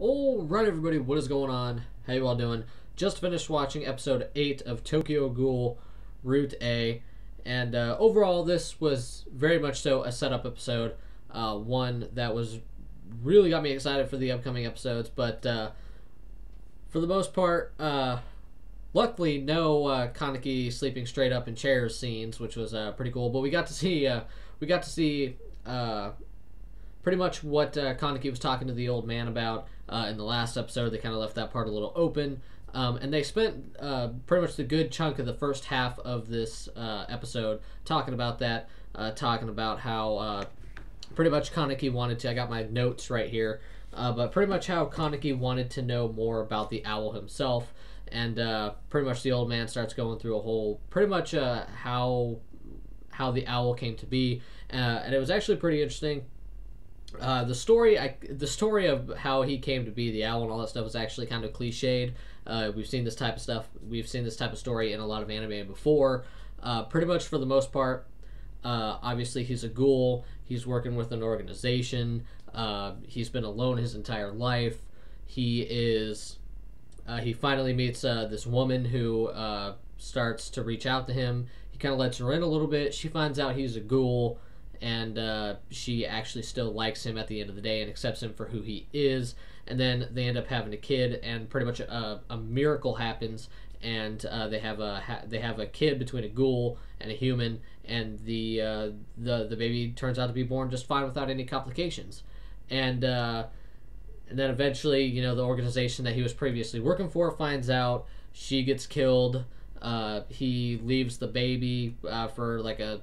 Alright everybody, what is going on? How you all doing? Just finished watching episode 8 of Tokyo Ghoul Route A, and overall this was very much so a setup episode, one that was really got me excited for the upcoming episodes, but for the most part, luckily no Kaneki sleeping straight up in chairs scenes, which was pretty cool, but we got to see pretty much what Kaneki was talking to the old man about in the last episode. They kind of left that part a little open. And they spent pretty much the good chunk of the first half of this episode talking about that, talking about how pretty much Kaneki wanted to, I got my notes right here, but pretty much how Kaneki wanted to know more about the owl himself. And pretty much the old man starts going through a whole, pretty much how the owl came to be. And it was actually pretty interesting. The story of how he came to be the owl and all that stuff was actually kind of cliched. We've seen this type of stuff. We've seen this type of story in a lot of anime before. Pretty much for the most part, obviously he's a ghoul. He's working with an organization. He's been alone his entire life. He finally meets this woman who starts to reach out to him. He kind of lets her in a little bit. She finds out he's a ghoul. And she actually still likes him at the end of the day and accepts him for who he is. And then they end up having a kid, and pretty much a miracle happens, and they have a kid between a ghoul and a human, and the baby turns out to be born just fine without any complications. And then eventually, you know, the organization that he was previously working for finds out. She gets killed. He leaves the baby for like a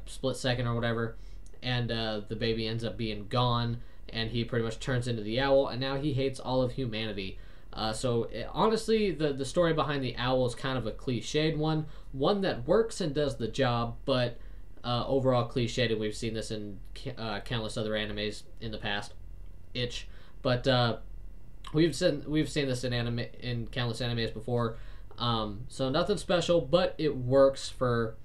split second or whatever, and the baby ends up being gone, and he pretty much turns into the owl, and now he hates all of humanity. Honestly, the story behind the owl is kind of a cliched one that works and does the job, but overall cliched, and we've seen this in countless other animes in the past. But we've seen this in countless animes before, so nothing special, but it works for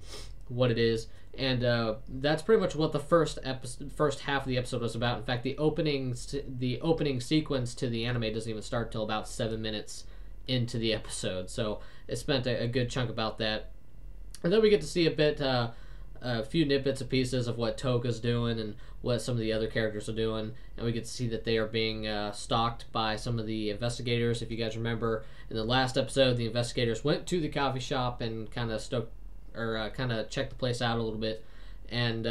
what it is. And that's pretty much what the first half of the episode was about. In fact, the opening sequence to the anime doesn't even start till about 7 minutes into the episode. So it spent a good chunk about that. And then we get to see a few nitbits and pieces of what Toka's doing and what some of the other characters are doing. And we get to see that they are being stalked by some of the investigators. If you guys remember, in the last episode, the investigators went to the coffee shop and kind of kind of check the place out a little bit, and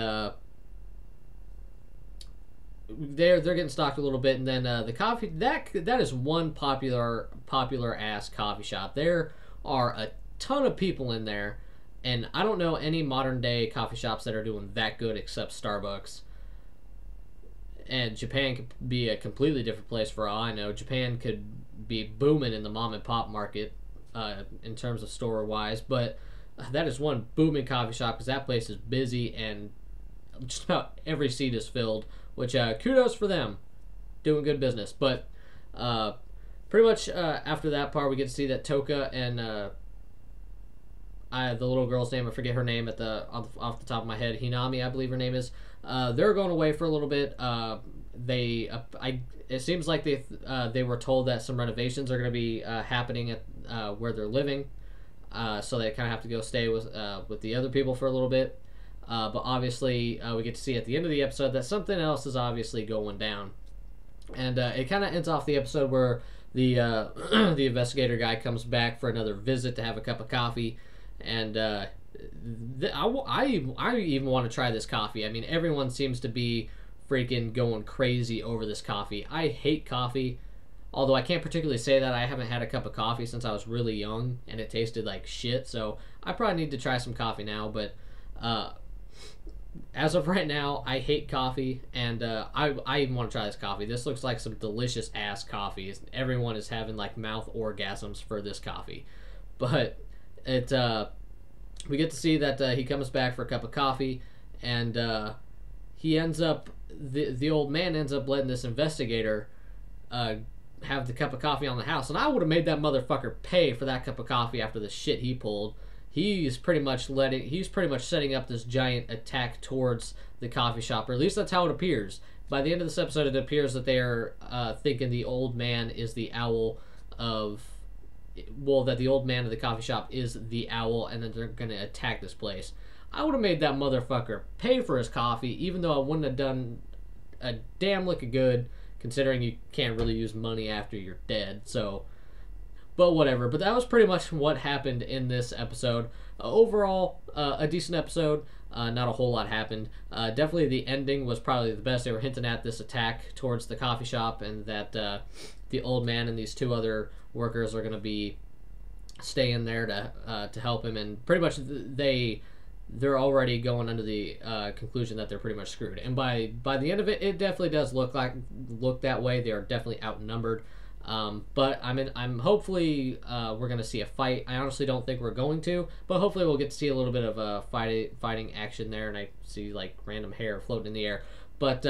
they're getting stalked a little bit, and then the coffee that is one popular ass coffee shop. There are a ton of people in there, and I don't know any modern day coffee shops that are doing that good except Starbucks. And Japan could be a completely different place for all I know. Japan could be booming in the mom and pop market in terms of store wise, but that is one booming coffee shop because that place is busy and just about every seat is filled, which kudos for them, doing good business. But pretty much after that part, we get to see that Toka and the little girl's name, I forget her name off the top of my head, Hinami, I believe her name is. They're going away for a little bit. It seems like they were told that some renovations are going to be happening at where they're living. So they kind of have to go stay with the other people for a little bit. But obviously, we get to see at the end of the episode that something else is obviously going down. And it kind of ends off the episode where the the investigator guy comes back for another visit to have a cup of coffee. And I even want to try this coffee. I mean, everyone seems to be freaking going crazy over this coffee. I hate coffee. Although I can't particularly say that. I haven't had a cup of coffee since I was really young, and it tasted like shit, so I probably need to try some coffee now, but as of right now, I hate coffee, and I even want to try this coffee. This looks like some delicious-ass coffee. Everyone is having, like, mouth orgasms for this coffee. But we get to see that he comes back for a cup of coffee, and he ends up, the old man ends up letting this investigator have the cup of coffee on the house, and I would have made that motherfucker pay for that cup of coffee after the shit he pulled. He's pretty much setting up this giant attack towards the coffee shop, or at least that's how it appears. by the end of this episode, it appears that they are thinking the old man is the owl of, well, that the old man of the coffee shop is the owl, and then they're going to attack this place. I would have made that motherfucker pay for his coffee, even though I wouldn't have done a damn lick of good, considering you can't really use money after you're dead. So, but whatever. But that was pretty much what happened in this episode. Overall, a decent episode. Not a whole lot happened. Definitely the ending was probably the best. They were hinting at this attack towards the coffee shop, and that the old man and these two other workers are going to be staying there to help him. And pretty much they're already going under the conclusion that they're pretty much screwed. And by the end of it, it definitely does look that way. They are definitely outnumbered. But I'm hopefully we're gonna see a fight. I honestly don't think we're going to, but hopefully we'll get to see a little bit of fighting action there, and I see like random hair floating in the air. But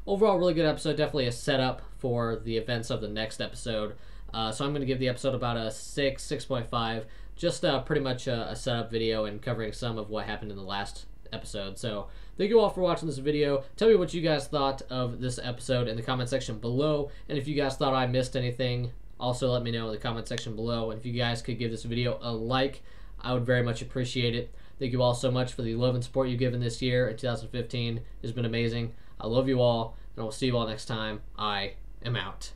overall, really good episode. Definitely a setup for the events of the next episode. So I'm gonna give the episode about a 6.5. Just pretty much a setup video and covering some of what happened in the last episode. So thank you all for watching this video. Tell me what you guys thought of this episode in the comment section below. And if you guys thought I missed anything, also let me know in the comment section below. And if you guys could give this video a like, I would very much appreciate it. Thank you all so much for the love and support you've given this year in 2015. It's been amazing. I love you all, and I will see you all next time. I am out.